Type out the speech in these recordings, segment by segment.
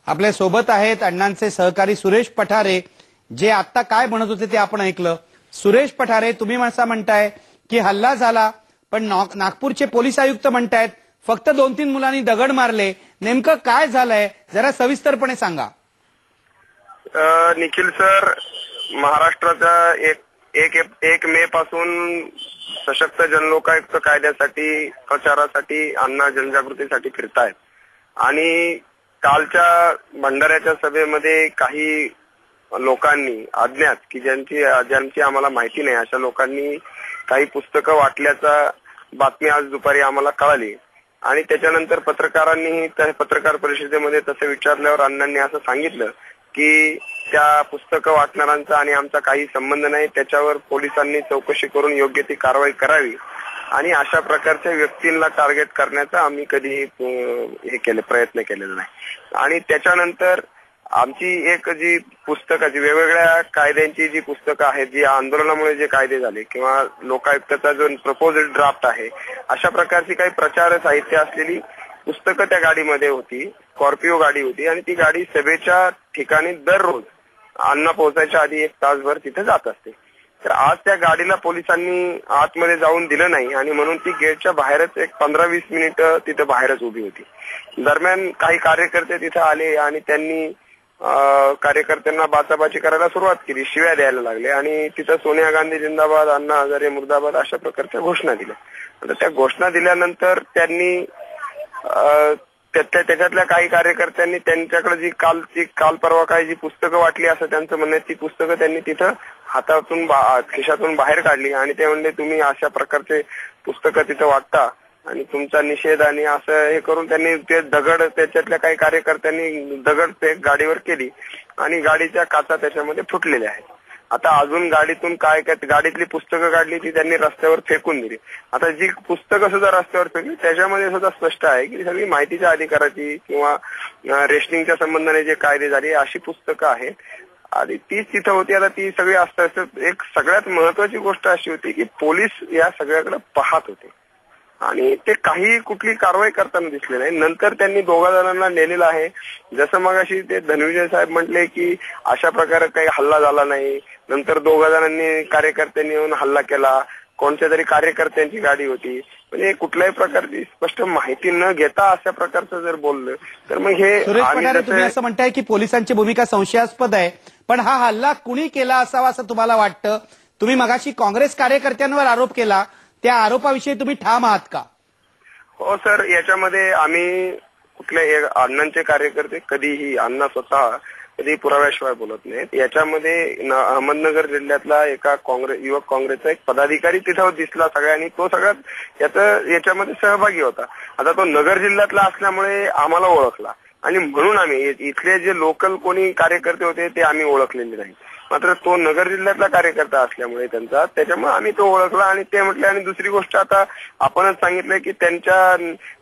आपल्या सोबत आहेत अण्णांचे सहकारी सुरेश पठारे, जे आता काय म्हणत होते ते आपण ऐकलं। सुरेश पठारे, तुम्ही असं म्हणताय की हल्ला झाला, पण नागपूरचे पोलीस आयुक्त म्हणतायत फक्त 2-3 मुलांनी दगड मारले, नेमकं काय झालंय जरा सविस्तरपणे सांगा। निखिल सर, महाराष्ट्राचा एक मे पासून सशक्त जनलोकायुक्त कायद्यासाठी प्रचारासाठी अण्णा जनजागृतीसाठी फिरतायत आणि कालच्या भंडाऱ्याच्या सभेमध्ये काही लोकांनी अज्ञात की ज्यांची आम्हाला माहिती नाही अशा लोकांनी काही पुस्तकं वाटल्याचा बातमी आज दुपारी आम्हाला कळाली आणि त्याच्यानंतर पत्रकारांनी त्या पत्रकार परिषदेमध्ये तसं विचारल्यावर अण्णांनी असं सांगितलं की त्या पुस्तकं वाटणाऱ्यांचा आणि आमचा काही संबंध नाही, त्याच्यावर पोलिसांनी चौकशी करून योग्य ती कारवाई करावी आणि अशा प्रकारच्या व्यक्तींना टार्गेट करण्याचा आम्ही कधी प्रयत्न केलेला नाही। आणि त्याच्यानंतर आमची एक जी पुस्तकाची वेगवेगळ्या कायद्यांची जी पुस्तकं आहेत, जी आंदोलनामुळे जे कायदे झाले किंवा लोकायुक्ताचा जो प्रपोजल ड्राफ्ट आहे, अशा प्रकारची काही प्रचार साहित्य असलेली पुस्तकं त्या गाडीमध्ये होती। स्कॉर्पिओ गाडी होती आणि ती गाडी सभेच्या ठिकाणी दररोज अण्णा पोहोचायच्या आधी 1 तासभर तिथे जात असते। तर आज त्या गाडीला पोलिसांनी आतमध्ये जाऊन दिलं नाही आणि म्हणून ती गेटच्या बाहेरच एक 15-20 मिनिटं तिथे बाहेरच उभी होती। दरम्यान काही कार्यकर्ते तिथे आले आणि त्यांनी कार्यकर्त्यांना बाचाबाची करायला सुरुवात केली, शिव्या द्यायला लागले आणि तिथं सोनिया गांधी जिंदाबाद, अण्णा हजारे मुर्दाबाद अशा प्रकारच्या घोषणा दिल्या। आता त्या घोषणा दिल्यानंतर त्यांनी त्याच्यातल्या काही कार्यकर्त्यांनी त्यांच्याकडे जी काल परवा काही जी पुस्तकं वाटली असं त्यांचं म्हणणं आहे, ती पुस्तकं त्यांनी तिथं हातातून खिशातून बाहेर काढली आणि ते म्हणले तुम्ही अशा प्रकारचे पुस्तकं तिथं वाटता आणि तुमचा निषेध आणि असं हे करून त्यांनी ते दगड त्याच्यातल्या काही कार्यकर्त्यांनी दगड ते गाडीवर केली आणि गाडीच्या काचा त्याच्यामध्ये फुटलेल्या आहेत। आता अजून गाडीतून काय गाडीतली पुस्तकं काढली ती त्यांनी रस्त्यावर फेकून दिली। आता जी पुस्तकं सुद्धा रस्त्यावर फेकली त्याच्यामध्ये सुद्धा स्पष्ट आहे की सगळी माहितीच्या अधिकाराची किंवा रेशनिंगच्या संबंधाने जे कायदे झाले अशी पुस्तकं आहेत आणि तीच तिथं होती। आता ती सगळी असतात। एक सगळ्यात महत्वाची गोष्ट अशी होती की पोलीस या सगळ्याकडे पाहत होते आणि ते काही कुठली कारवाई करताना दिसले नाही। नंतर त्यांनी 2 जणांना नेलेलं आहे। जसं मगाशी ते धनविजय साहेब म्हटले की अशा प्रकारे काही हल्ला झाला नाही, नंतर 2 जणांनी कार्यकर्त्यांनी येऊन हल्ला केला, कोणत्या तरी कार्यकर्त्यांची गाडी होती, म्हणजे कुठल्याही प्रकारची स्पष्ट माहिती न घेता अशा प्रकारचं जर बोललं तर मग हे सुरेश पठारे, तुम्ही असं म्हणताय की पोलिसांची भूमिका संशयास्पद आहे, पण हा हल्ला कुणी केला असावा असं तुम्हाला वाटतं? तुम्ही मगाशी काँग्रेस कार्यकर्त्यांवर आरोप केला, त्या आरोपाविषयी तुम्ही ठाम आहात का? हो सर, याच्यामध्ये आम्ही कुठल्या अण्णांचे कार्यकर्ते कधीही अण्णा स्वतः कधी पुराव्याशिवाय बोलत नाहीत। याच्यामध्ये अहमदनगर जिल्ह्यातला एका युवक काँग्रेसचा एक पदाधिकारी तिथं दिसला सगळ्यांनी, तो सगळ्यात याच्यामध्ये सहभागी होता। आता तो नगर जिल्ह्यातला असल्यामुळे आम्हाला ओळखला आणि म्हणून आम्ही इथले जे लोकल कोणी कार्यकर्ते होते ते आम्ही ओळखलेले नाही, मात्र तो नगर जिल्ह्यातला कार्यकर्ता असल्यामुळे त्याच्यामुळे आम्ही तो ओळखला आणि ते म्हटले। आणि दुसरी गोष्ट आता आपणच सांगितलंय की त्यांच्या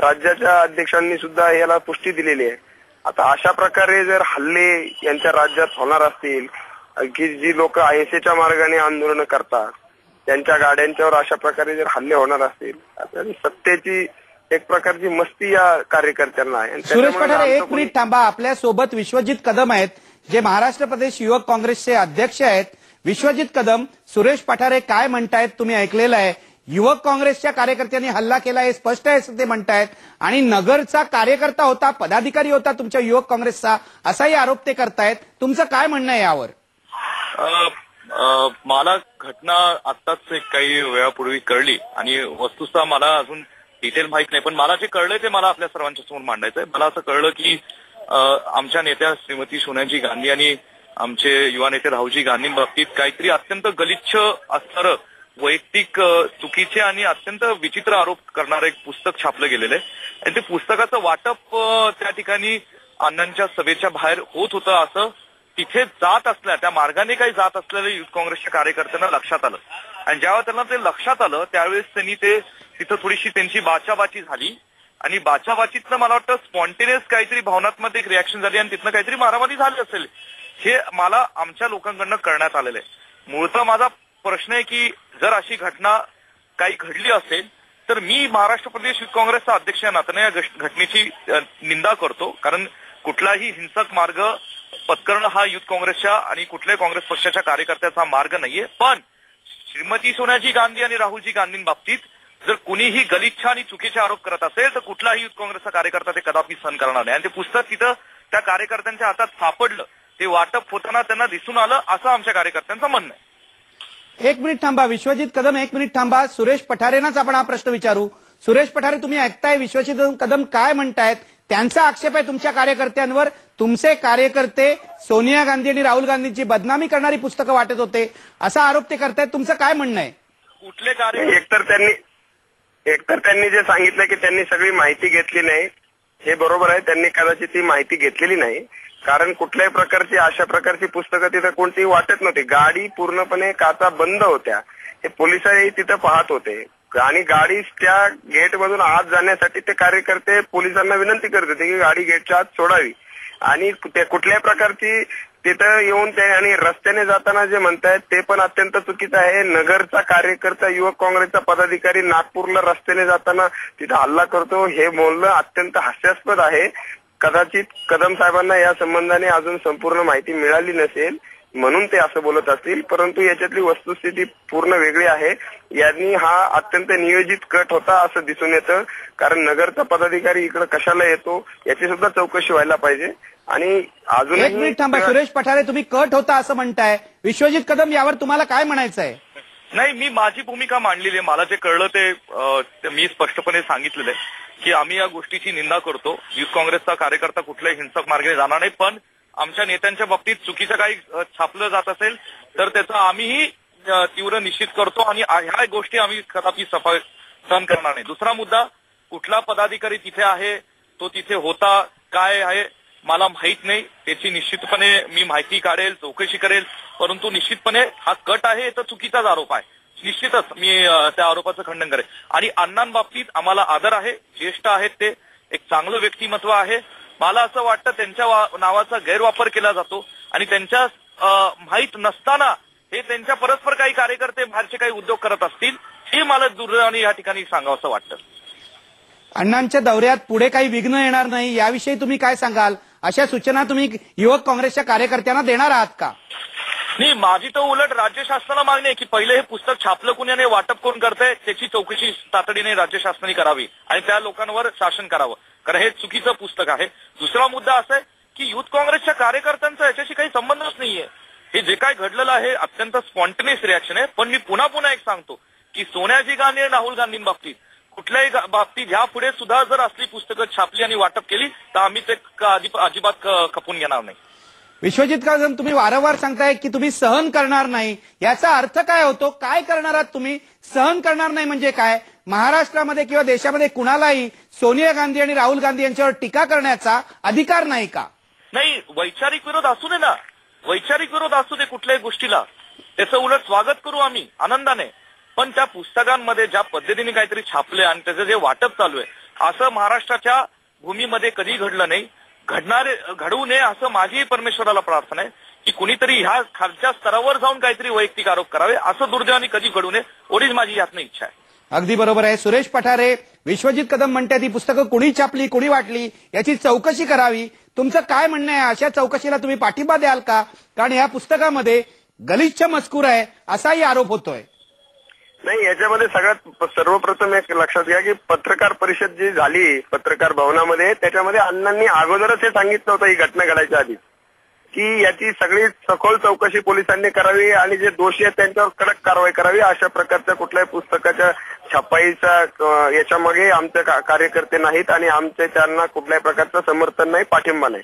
राज्याच्या अध्यक्षांनी सुद्धा याला पुष्टी दिलेली आहे। आता अशा प्रकारे जर हल्ले यांच्या राज्यात होणार असतील की जी लोक अहिंसेच्या मार्गाने आंदोलन करतात त्यांच्या गाड्यांच्यावर अशा प्रकारे जर हल्ले होणार असतील तर सत्तेची एक प्रकारची मस्ती या कार्यकर्त्यांना आहे। सुरेश पठारे, 1 मिनिट थांबा। आपल्या सोबत विश्वजित कदम आहेत, जे महाराष्ट्र प्रदेश युवक काँग्रेसचे अध्यक्ष आहेत। विश्वजित कदम, सुरेश पठारे काय म्हणतायत तुम्ही ऐकलेलं आहे। युवक काँग्रेसच्या कार्यकर्त्यांनी हल्ला केला हे स्पष्ट आहे असं ते म्हणतायत आणि नगरचा कार्यकर्ता होता, पदाधिकारी होता तुमच्या युवक काँग्रेसचा, असाही आरोप ते करतायत। तुमचं काय म्हणणं आहे यावर? मला घटना आत्ताच काही वेळापूर्वी कळली आणि वस्तुतः मला अजून डिटेल माहित नाही, पण मला जे कळलंय ते मला आपल्या सर्वांच्या समोर मांडायचंय। मला असं कळलं की आमच्या नेत्या श्रीमती सोनियाजी गांधी आणि आमचे युवा नेते राहुलजी गांधींबाबतीत काहीतरी अत्यंत गलिच्छ असणारं, वैयक्तिक चुकीचे आणि अत्यंत विचित्र आरोप करणारं एक पुस्तक छापलं गेलेलं आहे आणि ते पुस्तकाचं वाटप त्या ठिकाणी अण्णांच्या सभेच्या बाहेर होत होतं असं तिथे जात असल्या त्या मार्गाने काही जात असलेल्या युथ काँग्रेसच्या कार्यकर्त्यांना लक्षात आलं आणि जेव्हा त्यांना ते लक्षात आलं त्यावेळेस त्यांनी ते तिथं थोडीशी त्यांची बाचाबाची झाली आणि बाचाबाचीतनं मला वाटतं स्पॉन्टेनियस काहीतरी भावनात्मक एक रिॲक्शन झाली आणि तिथनं काहीतरी मारामारी झाली असेल, हे मला आमच्या लोकांकडनं करण्यात आलेलं आहे। मूळतः माझा प्रश्न आहे की जर अशी घटना काही घडली असेल तर मी महाराष्ट्र प्रदेश युथ काँग्रेसचा अध्यक्ष या नात्याने या घटनेची निंदा करतो, कारण कुठलाही हिंसक मार्ग पत्करणं हा युथ काँग्रेसच्या आणि कुठल्याही काँग्रेस पक्षाच्या कार्यकर्त्याचा मार्ग नाहीये. पण श्रीमती सोनियाजी गांधी आणि राहुलजी गांधींबाबतीत जर कुणीही गलिच्छ आणि चुकीचे आरोप करत असेल तर कुठलाही युथ काँग्रेसचा कार्यकर्ता ते कदापि सहन करणार नाही. आणि ते पुस्तक तिथं त्या कार्यकर्त्यांच्या हातात सापडलं, ते वाटप होताना त्यांना दिसून आलं, असं आमच्या कार्यकर्त्यांचं म्हणणं आहे. एक मिनिट थांबा विश्वजित कदम, एक मिनिट थांबा. सुरेश पठारेंनाच आपण हा प्रश्न विचारू. सुरेश पठारे, तुम्ही ऐकताय विश्वजित कदम काय म्हणतायत? त्यांचा आक्षेप आहे तुमच्या कार्यकर्त्यांवर, तुमचे कार्यकर्ते सोनिया गांधी आणि राहुल गांधींची बदनामी करणारी पुस्तकं वाटत होते असा आरोप ते करतायत. तुमचं काय म्हणणं आहे? कुठले कार्य एकतर त्यांनी जे सांगितलं की त्यांनी सगळी माहिती घेतली नाही, हे बरोबर आहे. त्यांनी कदाचित ती माहिती घेतलेली नाही, कारण कुठल्याही प्रकारची अशा प्रकारची पुस्तकं तिथं कोणतीही वाटत नव्हती. गाडी पूर्णपणे काचा बंद होत्या, हे पोलिसही तिथं पाहत होते आणि गाडी त्या गेटमधून आत जाण्यासाठी ते कार्यकर्ते पोलिसांना विनंती करत होते की गाडी गेटच्या आत सोडावी. आणि ते कुठल्याही प्रकारची तिथं येऊन ते आणि रस्त्याने जाताना जे म्हणतायत ते पण अत्यंत चुकीचं आहे. नगरचा कार्यकर्ता युवक काँग्रेसचा पदाधिकारी नागपूरला रस्त्याने जाताना तिथं हल्ला करतो, हे बोलणं अत्यंत हास्यास्पद आहे. कदाचित कदम साहेबांना या संबंधाने अजून संपूर्ण माहिती मिळाली नसेल म्हणून ते असं बोलत असतील, परंतु याच्यातली वस्तुस्थिती पूर्ण वेगळी आहे. यांनी हा अत्यंत नियोजित कट होता असं दिसून येतं, कारण नगरचा पदाधिकारी इकडे कशाला येतो याची सुद्धा चौकशी व्हायला पाहिजे. आणि अजून एक मिनिट थांबा. सुरेश पठारे, तुम्ही कट होता असं म्हणताय, विश्वजित कदम यावर तुम्हाला काय म्हणायचं आहे? नाही, मी माझी भूमिका मांडलेली आहे. मला जे कळलं ते मी स्पष्टपणे सांगितलेलं आहे की आम्ही या गोष्टीची निंदा करतो. युथ काँग्रेसचा कार्यकर्ता कुठल्याही हिंसक मार्गाने जाणार नाही, पण आमच्या नेत्यांच्या बाबतीत चुकीचं काही छापलं जात असेल तर त्याचा आम्हीही तीव्र निश्चित करतो आणि ह्या गोष्टी आम्ही कदापि सहन करणार नाही. दुसरा मुद्दा, कुठला पदाधिकारी तिथे आहे, तो तिथे होता, काय आहे मला माहित नाही. त्याची निश्चितपणे मी माहिती काढेल, चौकशी करेल, परंतु निश्चितपणे हा कट आहे तर चुकीचाच आरोप आहे. निश्चितच मी त्या आरोपाचं खंडन करेल. आणि अण्णांबाबतीत आम्हाला आदर आहे, ज्येष्ठ आहेत, ते एक चांगलं व्यक्तिमत्व आहे. मला असं वाटतं त्यांच्या नावाचा गैरवापर केला जातो आणि त्यांच्या माहीत नसताना हे त्यांच्या परस्पर काही कार्यकर्ते बाहेरचे काही उद्योग करत असतील, हे मला दुर्दैवाने या ठिकाणी सांगावं असं वाटतं. अण्णांच्या दौऱ्यात पुढे काही विघ्न येणार नाही याविषयी तुम्ही काय सांगाल? अशा सूचना तुम्ही युवक काँग्रेसच्या कार्यकर्त्यांना देणार आहात का? नाही, माझी तर उलट राज्य शासनाला मागणी आहे की पहिले हे पुस्तक छापलं कुणाने, वाटप कोण करतंय त्याची चौकशी तातडीने राज्य शासनाने करावी आणि त्या लोकांवर शासन करावं, कारण हे चुकीचं पुस्तक आहे. दुसरा मुद्दा असा आहे की युथ काँग्रेसच्या कार्यकर्त्यांचा याच्याशी काही संबंधच नाहीये. हे जे काय घडलेलं आहे अत्यंत स्पॉन्टेनियस रिॲक्शन आहे. पण मी पुन्हा एक सांगतो की सोनियाजी गांधी आणि राहुल गांधींबाबतीत कुठल्याही बाबतीत यापुढे सुद्धा जर असली पुस्तकं छापली आणि वाटप केली तर आम्ही ते अजिबात खपून घेणार नाही. विश्वजित कदम, तुम्ही वारंवार सांगताय की तुम्ही सहन करणार नाही, याचा अर्थ काय होतो? काय करणार आहात तुम्ही? सहन करणार नाही म्हणजे काय? महाराष्ट्रामध्ये किंवा देशामध्ये कुणालाही सोनिया गांधी आणि राहुल गांधी यांच्यावर टीका करण्याचा अधिकार नाही का? नाही, वैचारिक विरोध असू दे ना, वैचारिक विरोध असू दे कुठल्याही गोष्टीला, त्याचं उलट स्वागत करू आम्ही आनंदाने. पण त्या पुस्तकांमध्ये ज्या पद्धतीने काहीतरी छापले आणि त्याचं जे वाटप चालू आहे असं महाराष्ट्राच्या भूमीमध्ये कधी घडलं नाही, घडवू नये असं माझी परमेश्वराला प्रार्थना आहे की कुणीतरी ह्या खालच्या स्तरावर जाऊन काहीतरी वैयक्तिक आरोप करावे, असं दुर्दैवाने कधी घडू नये एवढीच माझी यातनं इच्छा आहे. अगदी बरोबर आहे. सुरेश पठारे, विश्वजित कदम म्हणतात ही पुस्तकं कुणी छापली, कुणी वाटली याची चौकशी करावी. तुमचं काय म्हणणं आहे? अशा चौकशीला तुम्ही पाठिंबा द्याल का? कारण या पुस्तकामध्ये गलिच्छ मजकूर आहे असाही आरोप होतोय. नाही, याच्यामध्ये सगळ्यात सर्वप्रथम एक लक्षात घ्या की पत्रकार परिषद जी झाली पत्रकार भवनामध्ये, त्याच्यामध्ये अण्णांनी अगोदरच हे सांगितलं होतं ही घटना घडायच्या आधी की याची सगळी सखोल चौकशी पोलिसांनी करावी आणि जे दोषी आहेत त्यांच्यावर कडक कारवाई करावी. अशा प्रकारच्या कुठल्याही पुस्तकाच्या छपाईचा याच्यामागे आमचे कार्यकर्ते नाहीत आणि आमचे त्यांना कुठल्याही प्रकारचं समर्थन नाही, पाठिंबा नाही.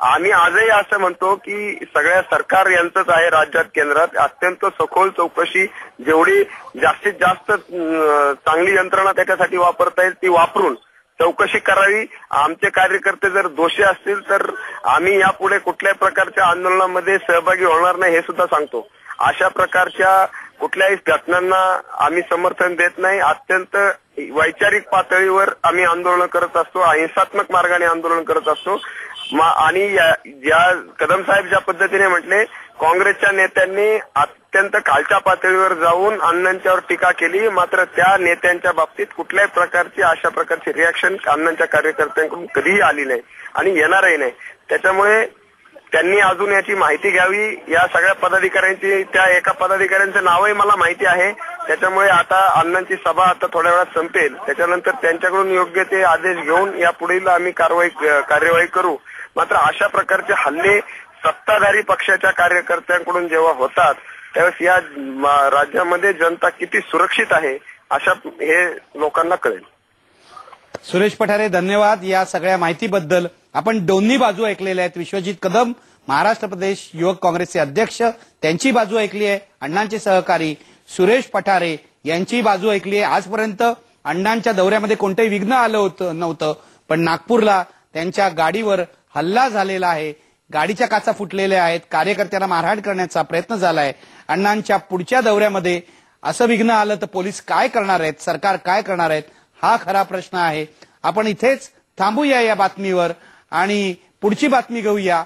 आम्ही आजही असं म्हणतो की सगळ्या सरकार यांचंच आहे राज्यात, केंद्रात अत्यंत सखोल चौकशी, जेवढी जास्तीत जास्त चांगली यंत्रणा त्याच्यासाठी वापरता येईल ती वापरून चौकशी करावी. आमचे कार्यकर्ते जर दोषी असतील तर आम्ही यापुढे कुठल्याही प्रकारच्या आंदोलनामध्ये सहभागी होणार नाही हे सुद्धा सांगतो. अशा प्रकारच्या कुठल्याही घटनांना आम्ही समर्थन देत नाही. अत्यंत वैचारिक पातळीवर आम्ही आंदोलन करत असतो, अहिंसात्मक मार्गाने आंदोलन करत असतो. आणि ज्या कदम साहेब ज्या पद्धतीने म्हटले काँग्रेसच्या नेत्यांनी अत्यंत खालच्या पातळीवर जाऊन अण्णांच्यावर टीका केली. मात्र त्या नेत्यांच्या बाबतीत कुठल्याही प्रकारची अशा प्रकारची रिॲक्शन अण्णांच्या कार्यकर्त्यांकडून कधीही आली नाही आणि येणारही नाही. त्याच्यामुळे त्यांनी अजून याची माहिती घ्यावी. या सगळ्या पदाधिकाऱ्यांची, त्या एका पदाधिकाऱ्यांचं नावही मला माहिती आहे. त्याच्यामुळे आता अण्णांची सभा आता थोड्या वेळात संपेल. त्याच्यानंतर त्यांच्याकडून योग्य ते आदेश घेऊन यापुढील आम्ही कार्यवाही करू. मात्र अशा प्रकारचे हल्ले सत्ताधारी पक्षाच्या कार्यकर्त्यांकडून जेव्हा होतात त्यावेळेस या राज्यामध्ये जनता किती सुरक्षित आहे अशा हे लोकांना कळेल. सुरेश पठारे, धन्यवाद या सगळ्या माहितीबद्दल. आपण दोन्ही बाजू ऐकलेल्या आहेत. विश्वजित कदम महाराष्ट्र प्रदेश युवक काँग्रेसचे अध्यक्ष, त्यांची बाजू ऐकली आहे. अण्णांचे सहकारी सुरेश पठारे यांची बाजू ऐकली आहे. आजपर्यंत अण्णांच्या दौऱ्यामध्ये कोणतंही विघ्न आलं नव्हतं, पण नागपूरला त्यांच्या गाडीवर हल्ला झालेला आहे. गाडीच्या काचा फुटलेल्या आहेत. कार्यकर्त्यांना मारहाण करण्याचा प्रयत्न झालाय. अण्णांच्या पुढच्या दौऱ्यामध्ये असं विघ्न आलं तर पोलीस काय करणार आहेत, सरकार काय करणार आहेत, हा खरा प्रश्न आहे. आपण इथेच थांबूया या बातमीवर आणि पुढची बातमी घेऊया.